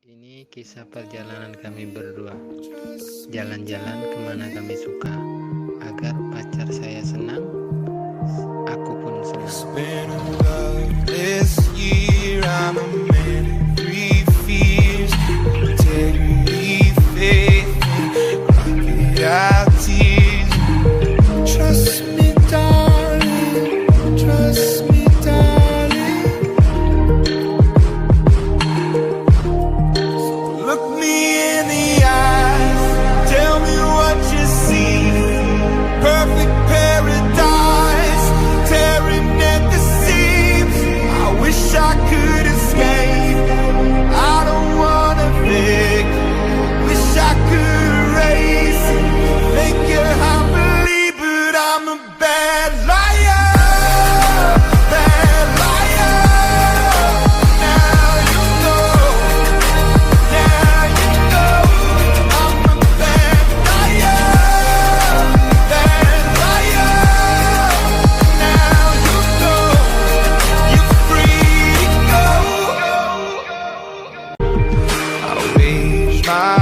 Ini kisah perjalanan kami berdua, jalan-jalan kemana kami suka, agar pacar saya senang, aku pun senang. It's been a loveless year, I'm a man of three fears. Integrity, faith, and crocodile tears. Trust me, darling, trust me, darling. Look me in the eyes, tell me what you see. Perfect paradise, tearing at the seams. I wish I could escape, I don't wanna fake. Wish I could erase it, make you happily, but I'm a bad liar. Bad liar. Now you know, now you know, I'm a bad liar. Bad liar. Now you know, you're free to go. I wage my